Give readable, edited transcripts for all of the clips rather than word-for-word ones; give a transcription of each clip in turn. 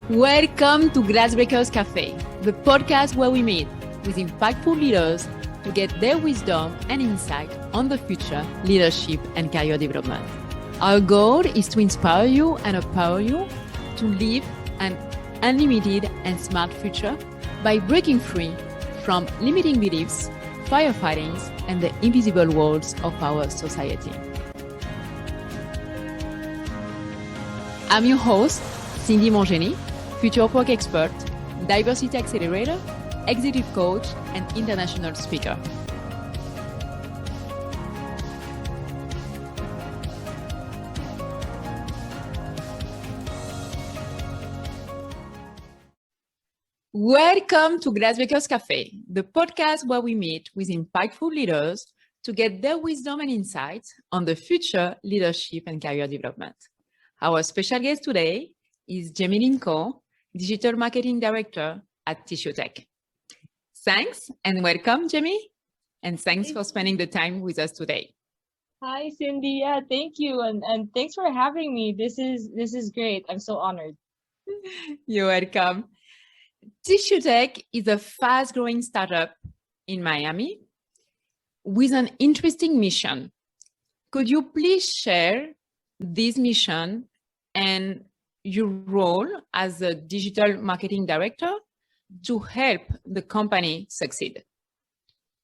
Welcome to Glassbreakers Café, the podcast where we meet with impactful leaders to get their wisdom and insight on the future leadership and career development. Our goal is to inspire you and empower you to live an unlimited and smart future by breaking free from limiting beliefs, firefighting, and the invisible walls of our society. I'm your host, Cindy Montgenie, future work expert, diversity accelerator, executive coach, and international speaker. Welcome to Glassbreakers Café, the podcast where we meet with impactful leaders to get their wisdom and insights on the future leadership and career development. Our special guest today is Jamielyn, Digital Marketing Director at TissueTech. Thanks and welcome, Jamie. And thanks for spending the time with us today. Hi, Cindy. Yeah, thank you. And thanks for having me. This is great. I'm so honored. You're welcome. TissueTech is a fast-growing startup in Miami with an interesting mission. Could you please share this mission and your role as a digital marketing director to help the company succeed?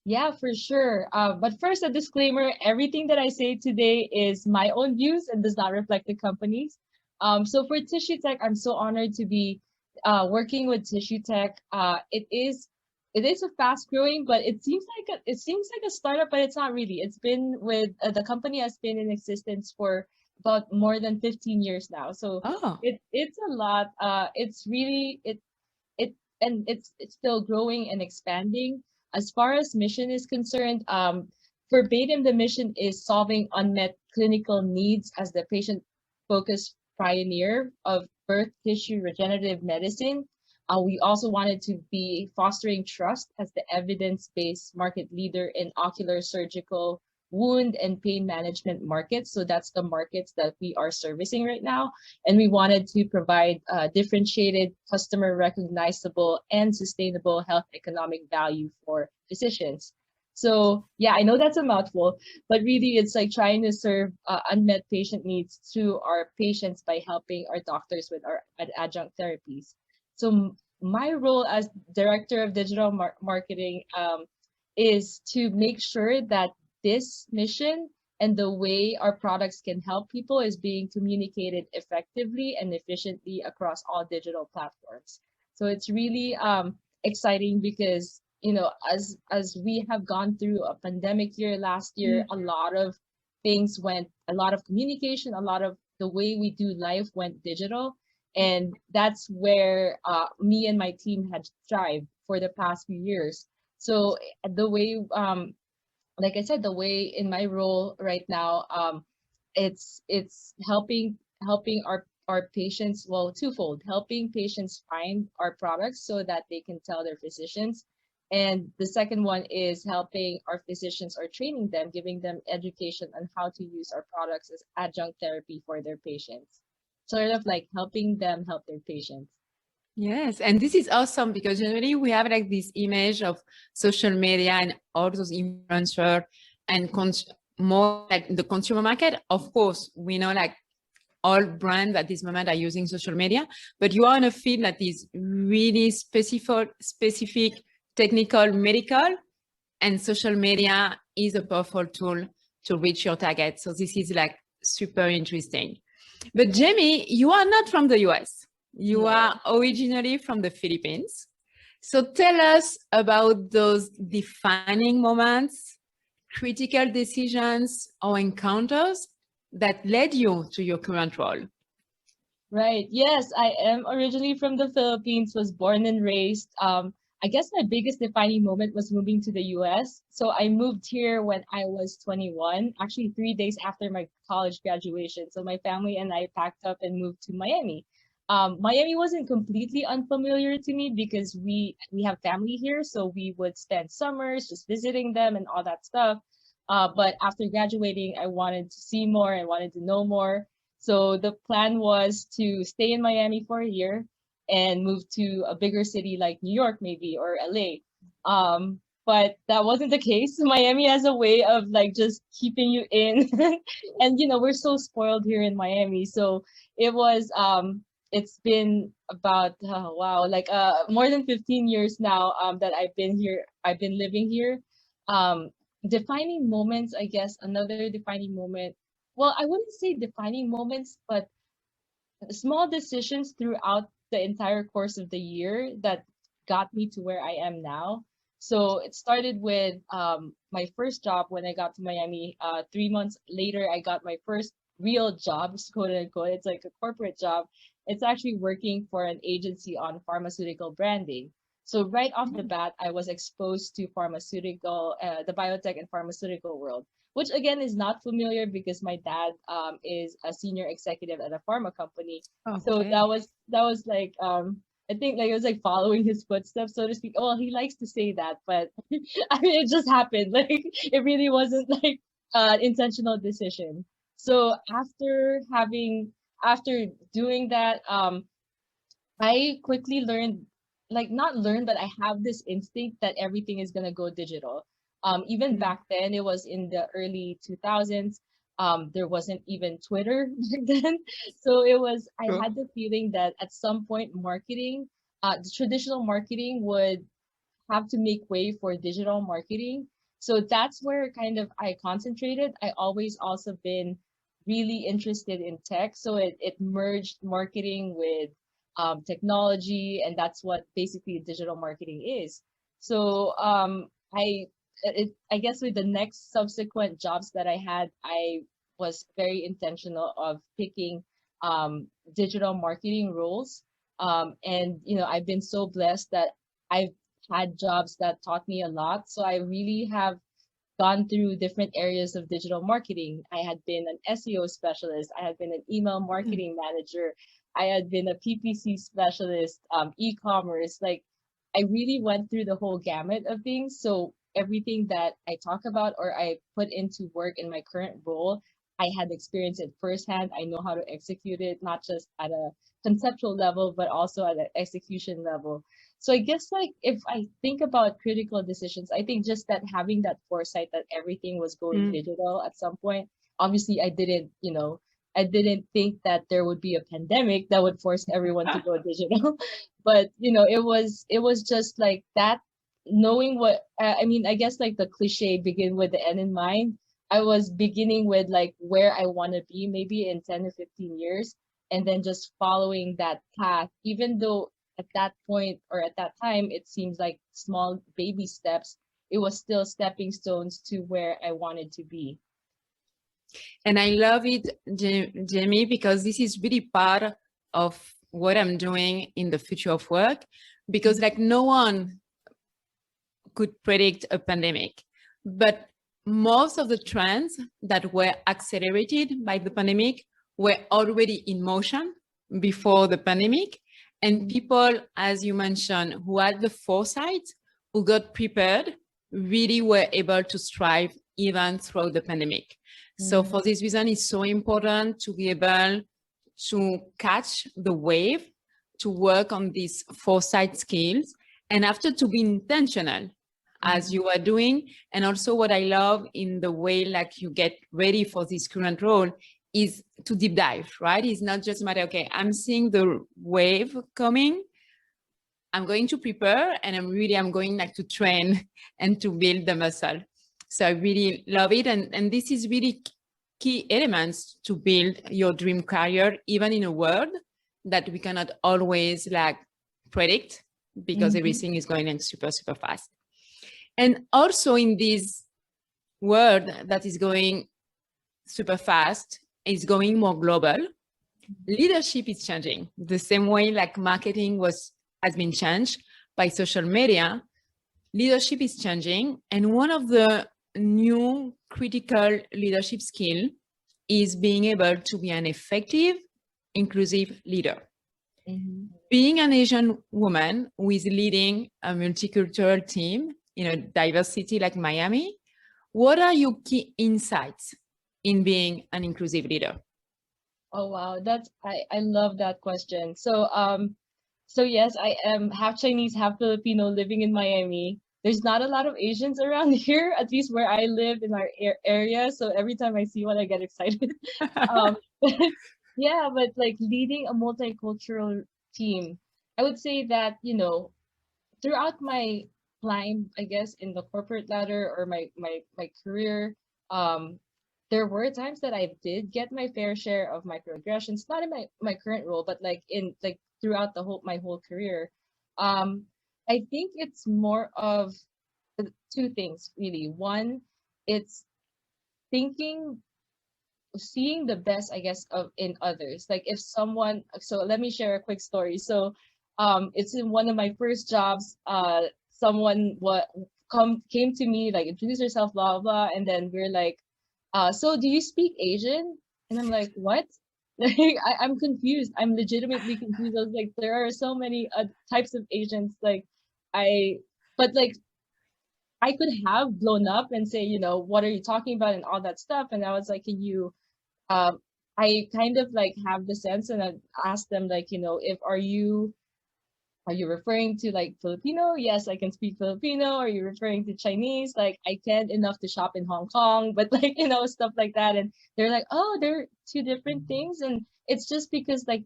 Yeah, for sure. But first, a disclaimer, everything that I say today is my own views and does not reflect the company's. So for TissueTech, I'm so honored to be working with TissueTech. It is a fast growing, but it seems like a startup, but it's not really. It's been with the company has been in existence for about more than 15 years now. So it's a lot. It's really it's still growing and expanding. As far as mission is concerned, verbatim, the mission is solving unmet clinical needs as the patient-focused pioneer of birth tissue regenerative medicine. We also wanted to be fostering trust as the evidence-based market leader in ocular surgical wound and pain management markets. So that's the markets that we are servicing right now. And we wanted to provide differentiated, customer recognizable, and sustainable health economic value for physicians. So yeah, I know that's a mouthful, but really it's like trying to serve unmet patient needs to our patients by helping our doctors with our adjunct therapies. So my role as director of digital marketing is to make sure that this mission and the way our products can help people is being communicated effectively and efficiently across all digital platforms. So it's really exciting because, you know, as we have gone through a pandemic year last year, a lot of communication, a lot of the way we do life went digital. And that's where me and my team had thrived for the past few years. So the way like I said, the way in my role right now, it's helping our patients, well, twofold, helping patients find our products so that they can tell their physicians. And the second one is helping our physicians or training them, giving them education on how to use our products as adjunct therapy for their patients. Sort of like helping them help their patients. Yes, and this is awesome because generally we have like this image of social media and all those influencers and more like the consumer market. Of course, we know like all brands at this moment are using social media, but you are in a field that is really specific, technical, medical, and social media is a powerful tool to reach your target. So this is like super interesting. But Jamie, you are not from the US. You are originally from the Philippines. So tell us about those defining moments, critical decisions, or encounters that led you to your current role. Right. Yes, I am originally from the Philippines, was born and raised. I guess my biggest defining moment was moving to the US. So I moved here when I was 21, actually 3 days after my college graduation. So my family and I packed up and moved to Miami. Miami wasn't completely unfamiliar to me because we have family here, so we would spend summers just visiting them and all that stuff. But after graduating, I wanted to see more, I wanted to know more. So the plan was to stay in Miami for a year and move to a bigger city like New York, maybe, or LA. But that wasn't the case. Miami has a way of like just keeping you in. And we're so spoiled here in Miami. So it was it's been about wow, like more than 15 years now that I've been here. I've been living here. Um Defining moments, I guess another defining moment. Well, I wouldn't say defining moments, but small decisions throughout the entire course of the year that got me to where I am now. So it started with my first job when I got to Miami. 3 months later, I got my first real job, quote unquote. It's like a corporate job. It's actually working for an agency on pharmaceutical branding. So right off the bat, I was exposed to the biotech and pharmaceutical world, which again is not familiar because my dad is a senior executive at a pharma company. So Okay. that was like I think like it was like following his footsteps, so to speak. Well, he likes to say that, but I mean it just happened. Like it really wasn't like an intentional decision. So after doing that, I quickly learned, like not learned, but I have this instinct that everything is gonna go digital. Even Mm. back then, it was in the early 2000s. There wasn't even Twitter back then, so I Sure. had the feeling that at some point, the traditional marketing would have to make way for digital marketing. So that's where kind of I concentrated. I always also been really interested in tech. So it merged marketing with technology, and that's what basically digital marketing is. So I guess with the next subsequent jobs that I had, I was very intentional of picking digital marketing roles. And I've been so blessed that I've had jobs that taught me a lot. So I really have gone through different areas of digital marketing. I had been an SEO specialist, I had been an email Mm. marketing manager, I had been a PPC specialist, e-commerce. Like I really went through the whole gamut of things. So everything that I talk about or I put into work in my current role, I had experienced it firsthand. I know how to execute it, not just at a conceptual level, but also at an execution level. So I guess like if I think about critical decisions, I think just that having that foresight that everything was going Mm. digital at some point. Obviously, I didn't think that there would be a pandemic that would force everyone to go digital. But it was just like that, knowing what I mean, I guess like the cliche begin with the end in mind. I was beginning with like where I want to be maybe in 10 to 15 years, and then just following that path, even though at that point or at that time it seems like small baby steps, it was still stepping stones to where I wanted to be. And I love it, Jamie, because this is really part of what I'm doing in the future of work, because like no one could predict a pandemic, but most of the trends that were accelerated by the pandemic were already in motion before the pandemic. And people, as you mentioned, who had the foresight, who got prepared, really were able to thrive even throughout the pandemic. So for this reason, it's so important to be able to catch the wave, to work on these foresight skills, and after to be intentional as you are doing. And also what I love in the way like you get ready for this current role is to deep dive, right? It's not just a matter, okay, I'm seeing the wave coming, I'm going to prepare, and I'm going like to train and to build the muscle. So I really love it. And this is really key elements to build your dream career, even in a world that we cannot always like predict, because everything is going super, super fast. And also in this world that is going super fast, is going more global, leadership is changing the same way like marketing has been changed by social media. Leadership is changing, and one of the new critical leadership skill is being able to be an effective, inclusive leader. Being an Asian woman who is leading a multicultural team in a diverse city like Miami, what are your key insights in being an inclusive leader? Oh wow, I love that question. So yes, I am half Chinese, half Filipino, living in Miami. There's not a lot of Asians around here, at least where I live in our area. So every time I see one, I get excited. Um, but yeah, but like leading a multicultural team, I would say that, throughout my climb, I guess, in the corporate ladder or my career, um, there were times that I did get my fair share of microaggressions, not in my current role, but like in like throughout the whole my whole career. Um, I think it's more of two things really. One, it's thinking seeing the best, I guess, of in others. Like if someone, so let me share a quick story. So, it's in one of my first jobs. Someone what come came to me like introduce yourself, blah blah, and then we're like, so do you speak Asian? And I'm like, what? Like I'm confused. I'm legitimately confused. I was like, there are so many types of Asians. Like I, but like I could have blown up and say, what are you talking about and all that stuff. And I was like, can you um, I kind of like have the sense and I ask them like, if are you referring to like Filipino? Yes, I can speak Filipino. Are you referring to Chinese? Like I can't enough to shop in Hong Kong, but like, stuff like that. And they're like, oh, they're two different things. And it's just because like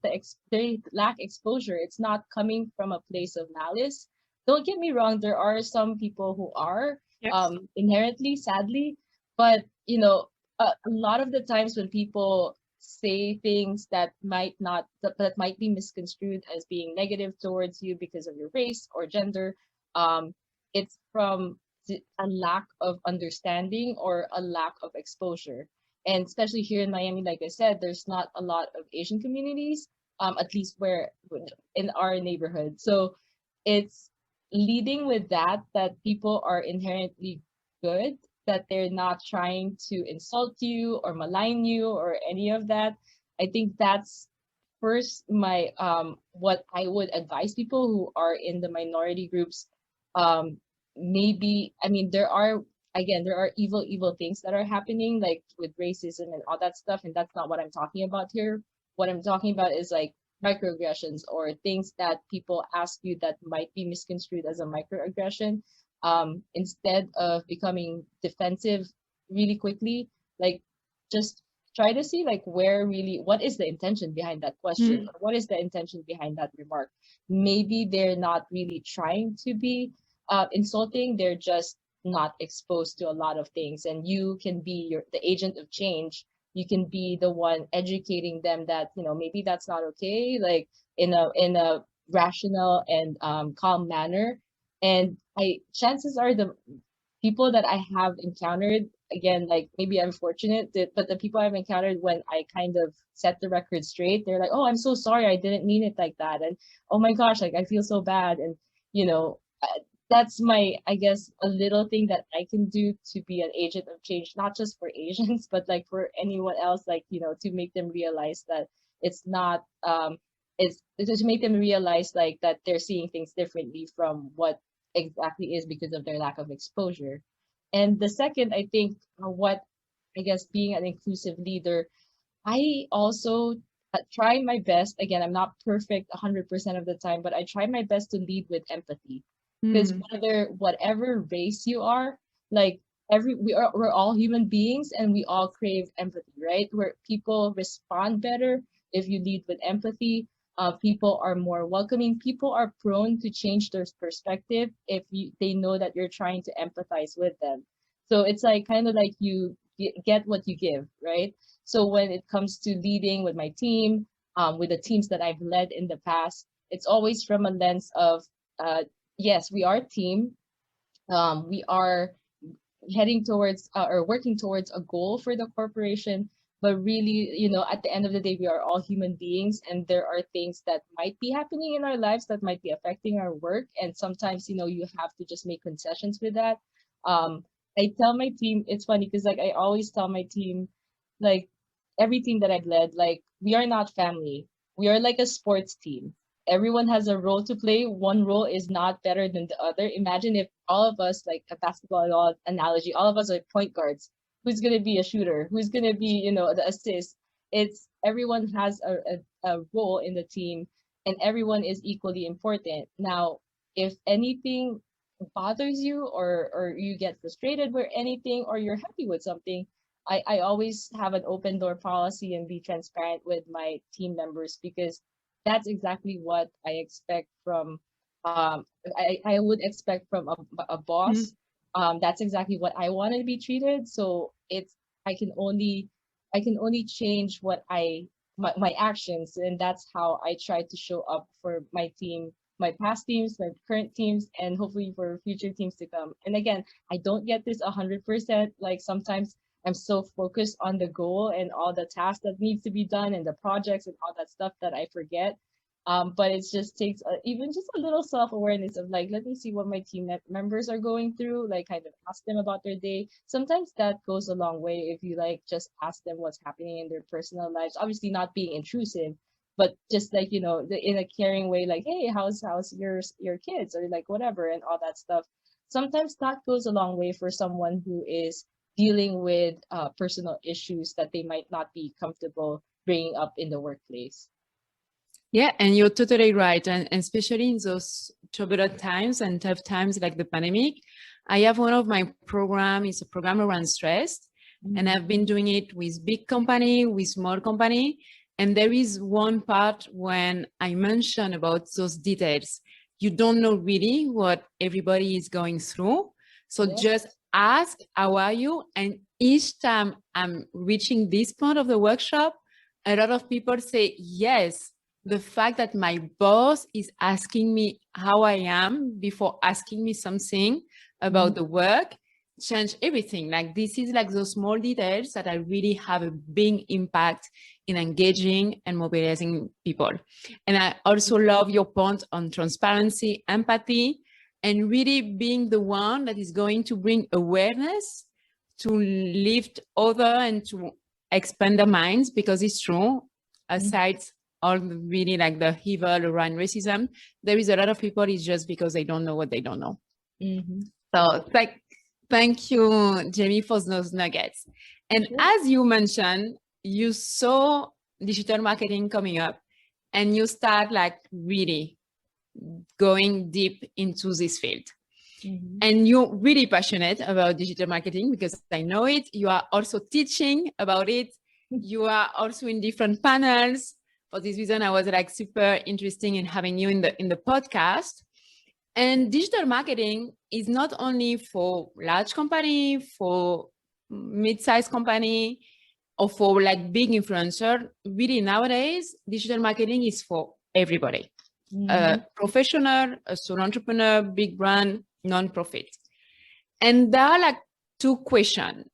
they lack exposure. It's not coming from a place of malice. Don't get me wrong, there are some people who are Yes. inherently, sadly, but a lot of the times when people say things that that might be misconstrued as being negative towards you because of your race or gender, um it's from a lack of understanding or a lack of exposure. And especially here in Miami, like I said, there's not a lot of Asian communities, at least where in our neighborhood. So it's leading with that people are inherently good, that they're not trying to insult you or malign you or any of that. I think that's first my what I would advise people who are in the minority groups. Um Maybe, I mean, there are evil things that are happening like with racism and all that stuff, and that's not what I'm talking about here. What I'm talking about is like microaggressions or things that people ask you that might be misconstrued as a microaggression. Instead of becoming defensive really quickly, like just try to see like what is the intention behind that question, Mm. or what is the intention behind that remark. Maybe they're not really trying to be insulting, they're just not exposed to a lot of things, and you can be the agent of change. You can be the one educating them that maybe that's not okay, like in a rational and calm manner. And I chances are the people that I have encountered, again, like maybe I'm fortunate, but the people I've encountered when I kind of set the record straight, they're like, "Oh, I'm so sorry, I didn't mean it like that," and "Oh my gosh, like I feel so bad," and you know, that's my, I guess, a little thing that I can do to be an agent of change, not just for Asians, but like for anyone else, like to make them realize that it's not it's to make them realize like that they're seeing things differently from what exactly is because of their lack of exposure. And the second, I think, what I guess being an inclusive leader, I also try my best. Again, I'm not perfect 100% of the time, but I try my best to lead with empathy. Because Mm. whatever race you are, like we're all human beings and we all crave empathy, right? Where people respond better if you lead with empathy. People are more welcoming. People are prone to change their perspective if they know that you're trying to empathize with them. So it's like kind of like you get what you give, right? So when it comes to leading with my team, with the teams that I've led in the past, it's always from a lens of, yes, we are a team. We are heading towards or working towards a goal for the corporation. But really, at the end of the day, we are all human beings, and there are things that might be happening in our lives that might be affecting our work. And sometimes, you have to just make concessions with that. Um, I tell my team, it's funny because like I always tell my team, like every team that I've led, like we are not family. We are like a sports team. Everyone has a role to play. One role is not better than the other. Imagine if all of us, like a basketball analogy, all of us are point guards. Who's gonna be a shooter? Who's gonna be, the assist? It's everyone has a role in the team, and everyone is equally important. Now, if anything bothers you, or you get frustrated with anything, or you're happy with something, I always have an open door policy and be transparent with my team members, because that's exactly what I expect from I would expect from a Mhm. boss. That's exactly what I want to be treated. So it's I can only I can only change what my actions, and that's how I try to show up for my team, my past teams, my current teams, and hopefully for future teams to come. And again, I don't get this 100%. Like sometimes I'm so focused on the goal and all the tasks that needs to be done and the projects and all that stuff that I forget. But it just takes even just a little self-awareness of like, let me see what my team members are going through, like kind of ask them about their day. Sometimes that goes a long way if you like just ask them what's happening in their personal lives. Obviously not being intrusive, but just like, in a caring way, like, hey, how's your kids, or like whatever, and all that stuff. Sometimes that goes a long way for someone who is dealing with personal issues that they might not be comfortable bringing up in the workplace. Yeah, and you're totally right. And especially in those turbulent times and tough times like the pandemic, I have one of my program, it's a program around stress. And I've been doing it with big company, with small company. And there is one part when I mention about those details. You don't know really what everybody is going through. So Yeah. just ask, how are you? And each time I'm reaching this point of the workshop, a lot of people say, yes, the fact that my boss is asking me how I am before asking me something about the work change everything. Like this is like those small details that I really have a big impact in engaging and mobilizing people. And I also love your point on transparency, empathy, and really being the one that is going to bring awareness to lift other and to expand their minds, because it's true, aside all really like the evil around racism, there is a lot of people, it's just because they don't know what they don't know. So thank you, Jamie, for those nuggets. And as you mentioned, you saw digital marketing coming up and you start like really going deep into this field. And you're really passionate about digital marketing because I know it. You are also teaching about it. You are also in different panels. For this reason, I was like super interested in having you in the podcast. And digital marketing is not only for large company, for mid-sized company, or for like big influencer. Really nowadays, digital marketing is for everybody. A professional, a solo entrepreneur, big brand, non-profit. And there are like two questions.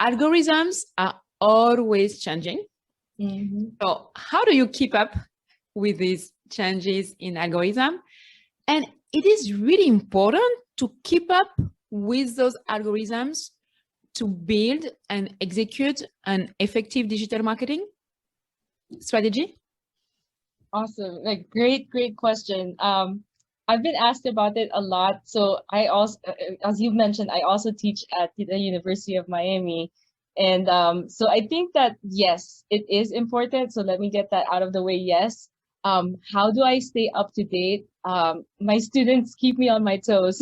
Algorithms are always changing. So how do you keep up with these changes in algorithm? And it is really important to keep up with those algorithms to build and execute an effective digital marketing strategy. Awesome. Like great question. I've been asked about it a lot. So I also, as you mentioned, I also teach at the University of Miami. And so I think that, yes, it is important. So let me get that out of the way. Yes. How do I stay up to date? My students keep me on my toes.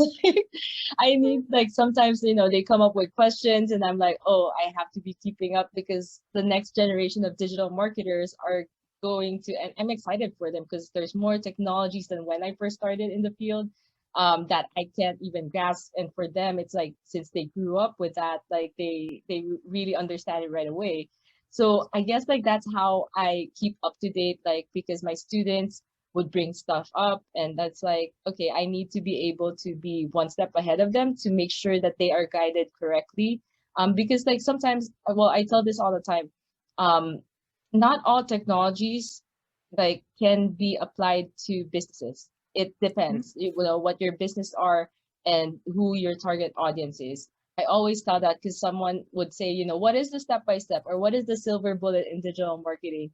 I need, like, sometimes, they come up with questions and I'm like, oh, I have to be keeping up because the next generation of digital marketers are going to, and I'm excited for them because there's more technologies than when I first started in the field that I can't even grasp. And for them, it's like, since they grew up with that, like they really understand it right away. So I guess like that's how I keep up to date, like because my students would bring stuff up and that's like, okay, I need to be able to be one step ahead of them to make sure that they are guided correctly. Because like sometimes, well, I tell this all the time. Not all technologies like can be applied to businesses. It depends, what your business are and who your target audience is. I always tell that because someone would say, what is the step by step or what is the silver bullet in digital marketing?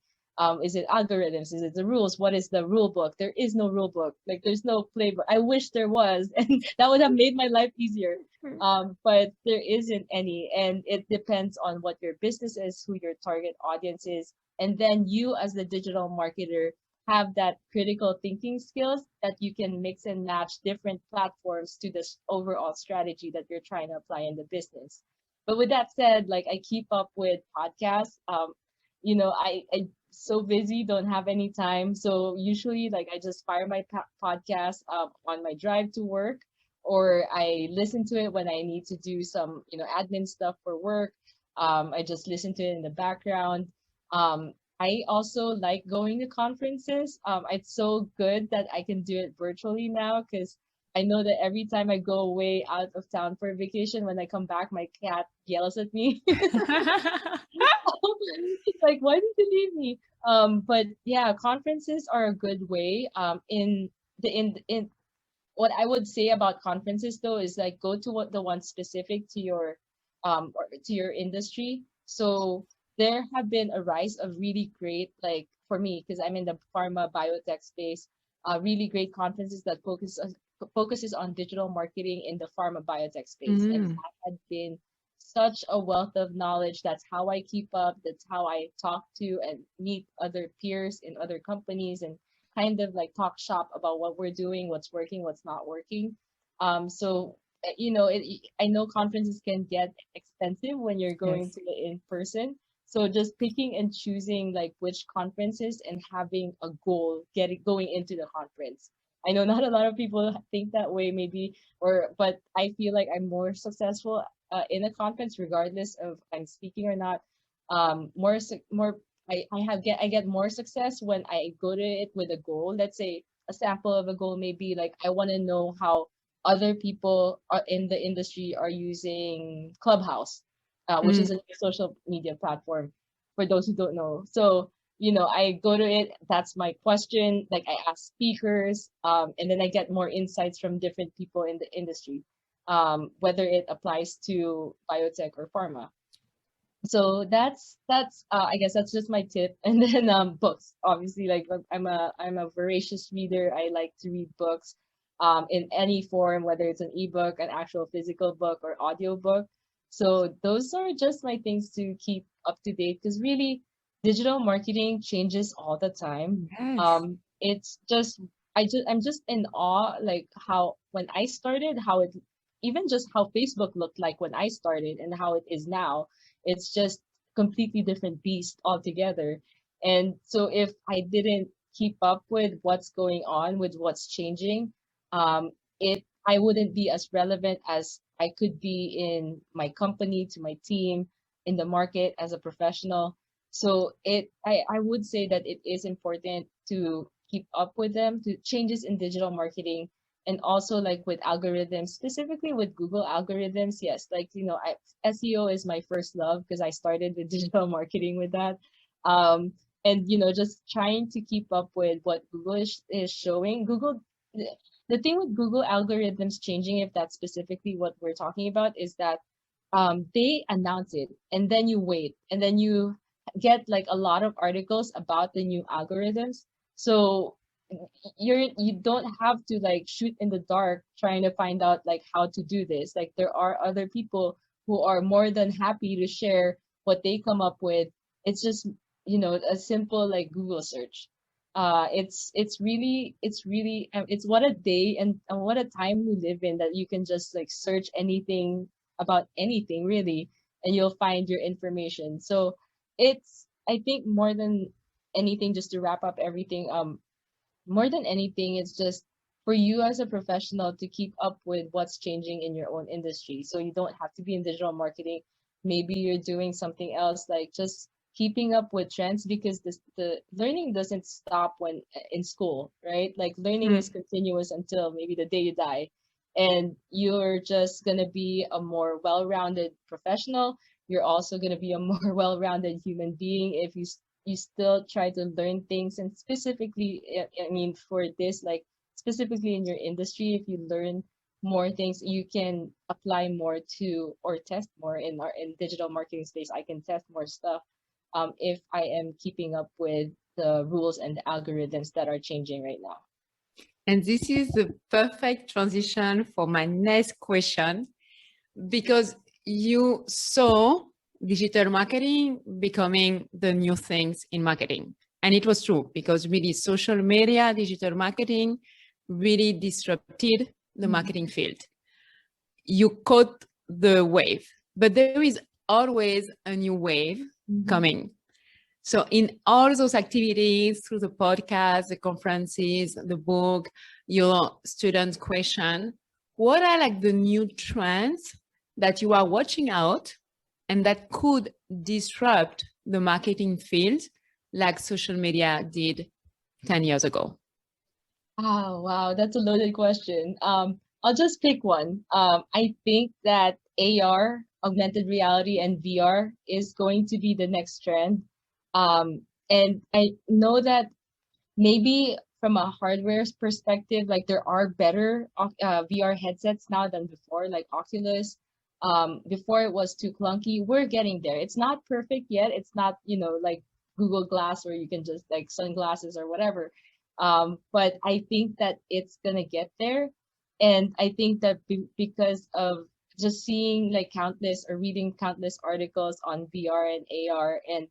Is it algorithms? Is it the rules? What is the rule book? There is no rule book. Like there's no playbook. I wish there was, and that would have made my life easier. But there isn't any, and it depends on what your business is, who your target audience is, and then you as the digital marketer have that critical thinking skills that you can mix and match different platforms to this overall strategy that you're trying to apply in the business. But with that said, like I keep up with podcasts. I so busy, don't have any time. So usually, like I just fire my podcast on my drive to work, or I listen to it when I need to do some, admin stuff for work. I just listen to it in the background. I also like going to conferences. It's so good that I can do it virtually now because I know that every time I go away out of town for a vacation, when I come back, my cat yells at me. It's like, why did you leave me? But yeah, conferences are a good way. In what I would say about conferences though is like go to the one specific to your or to your industry. So there have been a rise of really great, like for me, because I'm in the pharma biotech space, really great conferences that focuses on digital marketing in the pharma biotech space. And Mm. that had been such a wealth of knowledge. That's how I keep up. That's how I talk to and meet other peers in other companies and kind of like talk shop about what we're doing, what's working, what's not working. I know conferences can get expensive when you're going Yes. to it in person. So just picking and choosing like which conferences and having a goal, going into the conference. I know not a lot of people think that way, maybe, but I feel like I'm more successful in a conference, regardless of I'm speaking or not. More I get more success when I go to it with a goal. Let's say a sample of a goal may be like I want to know how other people are in the industry are using Clubhouse, which Mm. is a social media platform for those who don't know. So I go to it. That's my question. Like I ask speakers, and then I get more insights from different people in the industry, whether it applies to biotech or pharma. So that's I guess that's just my tip. And then books, obviously, like I'm a voracious reader. I like to read books in any form, whether it's an ebook, an actual physical book, or audiobook. So those are just my things to keep up to date because really digital marketing changes all the time. Yes. It's just I'm just in awe like how when I started, how it even just how Facebook looked like when I started and how it is now. It's just completely different beast altogether. And so if I didn't keep up with what's going on, with what's changing, it I wouldn't be as relevant as I could be in my company, to my team, in the market as a professional. So I would say that it is important to keep up with them, to changes in digital marketing, and also like with algorithms, specifically with Google algorithms. Yes, like SEO is my first love because I started with digital marketing with that. And just trying to keep up with what Google is showing. The thing with Google algorithms changing, if that's specifically what we're talking about, is that they announce it and then you wait and then you get like a lot of articles about the new algorithms. So you don't have to like shoot in the dark trying to find out like how to do this. Like there are other people who are more than happy to share what they come up with. It's just a simple like Google search. It's what a day and what a time we live in that you can just like search anything about anything really, and you'll find your information. So it's I think more than anything, just to wrap up everything, more than anything, it's just for you as a professional to keep up with what's changing in your own industry. So you don't have to be in digital marketing. Maybe you're doing something else, like just keeping up with trends because the learning doesn't stop when in school, right? Like learning is Mm. continuous until maybe the day you die. And you're just going to be a more well-rounded professional. You're also going to be a more well-rounded human being if you still try to learn things. And specifically I mean for this, like specifically in your industry, if you learn more things, you can apply more to or test more in digital marketing space. I can test more stuff if I am keeping up with the rules and the algorithms that are changing right now. And this is the perfect transition for my next question, because you saw digital marketing becoming the new things in marketing. And it was true because really social media, digital marketing really disrupted the marketing field. You caught the wave, but there is always a new wave coming. So in all those activities, through the podcast, the conferences, the book, your student question, what are like the new trends that you are watching out and that could disrupt the marketing field like social media did 10 years ago? Oh, wow, that's a loaded question. I'll just pick one. I think that AR, augmented reality, and VR is going to be the next trend. And I know that maybe from a hardware perspective, like there are better VR headsets now than before, like Oculus. Before it was too clunky. We're getting there. It's not perfect yet. It's not, like Google Glass where you can just like sunglasses or whatever. But I think that it's gonna get there. And I think that because of just seeing like countless or reading countless articles on VR and AR, and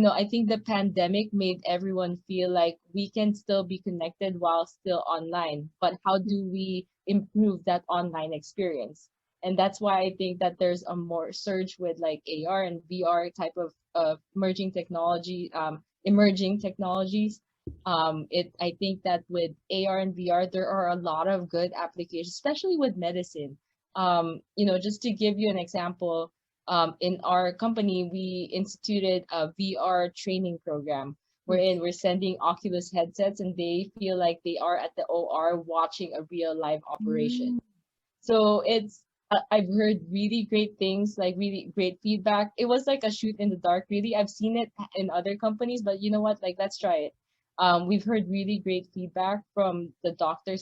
I think the pandemic made everyone feel like we can still be connected while still online, but how do we improve that online experience? And that's why I think that there's a more surge with like AR and VR type of emerging technologies. I think that with AR and VR, there are a lot of good applications, especially with medicine. Just to give you an example, in our company, we instituted a VR training program wherein we're sending Oculus headsets and they feel like they are at the OR watching a real live operation. So I've heard really great things, like really great feedback. It was like a shoot in the dark, really. I've seen it in other companies, but you know what? Like, let's try it. We've heard really great feedback from the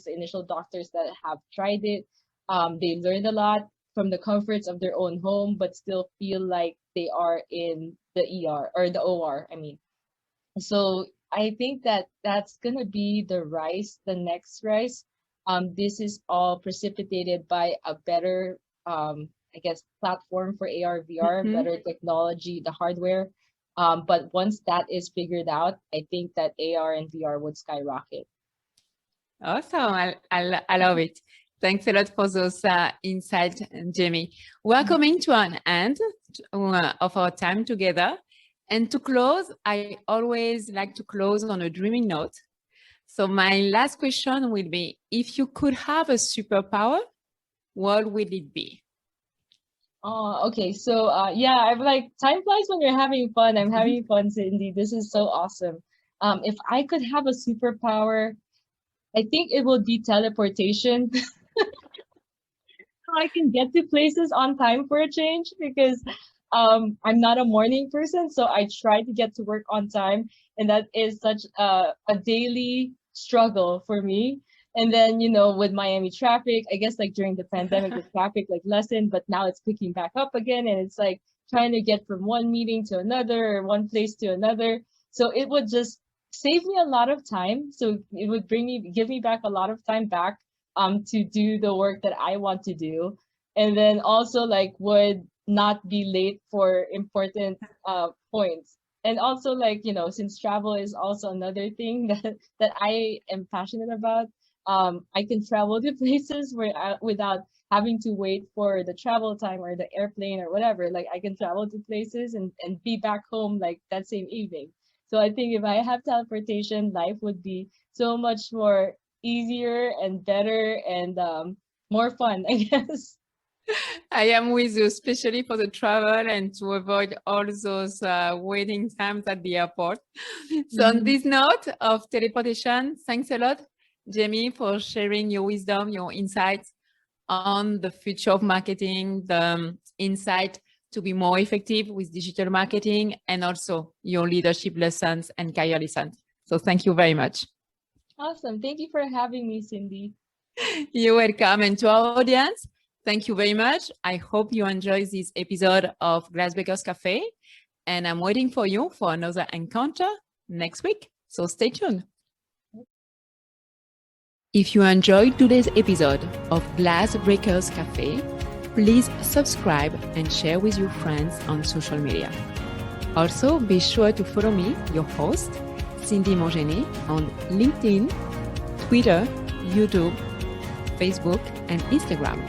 initial doctors that have tried it. They learned a lot from the comforts of their own home, but still feel like they are in the ER or the OR, I mean. So I think that that's going to be the next rise. This is all precipitated by a better, platform for AR, VR, better technology, the hardware. But once that is figured out, I think that AR and VR would skyrocket. Awesome. I love it. Thanks a lot for those insights, Jamie. We're coming to an end of our time together. And to close, I always like to close on a dreaming note. So my last question will be, if you could have a superpower, what would it be? Oh, okay. So I'm like, time flies when you're having fun. I'm having fun, Cindy. This is so awesome. If I could have a superpower, I think it would be teleportation. So I can get to places on time for a change, because I'm not a morning person, so I try to get to work on time, and that is such a daily struggle for me. And then, with Miami traffic, I guess like during the pandemic, the traffic like lessened, but now it's picking back up again. And it's like trying to get from one meeting to another, or one place to another. So it would just save me a lot of time. So it would give me back a lot of time back to do the work that I want to do. And then also like would not be late for important points. And also like, since travel is also another thing that I am passionate about, I can travel to places without having to wait for the travel time or the airplane or whatever. Like I can travel to places and be back home like that same evening. So I think if I have teleportation, life would be so much more easier and better and more fun, I guess. I am with you, especially for the travel and to avoid all those waiting times at the airport. So on this note of teleportation, thanks a lot, Jamie, for sharing your wisdom, your insights on the future of marketing, the insight to be more effective with digital marketing, and also your leadership lessons and career lessons. So thank you very much. Awesome. Thank you for having me, Cindy. You're welcome. And to our audience, thank you very much. I hope you enjoyed this episode of Glassbreakers Café, and I'm waiting for you for another encounter next week. So stay tuned. If you enjoyed today's episode of Glassbreakers Café, please subscribe and share with your friends on social media. Also, be sure to follow me, your host, Cindy Montgenie, on LinkedIn, Twitter, YouTube, Facebook, and Instagram.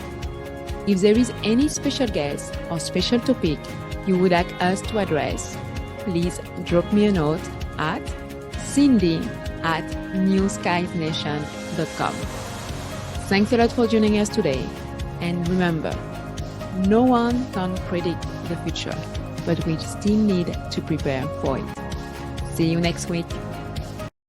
If there is any special guest or special topic you would like us to address, please drop me a note at cindy@newskiesnation.com. Thanks a lot for joining us today. And remember, no one can predict the future, but we still need to prepare for it. See you next week.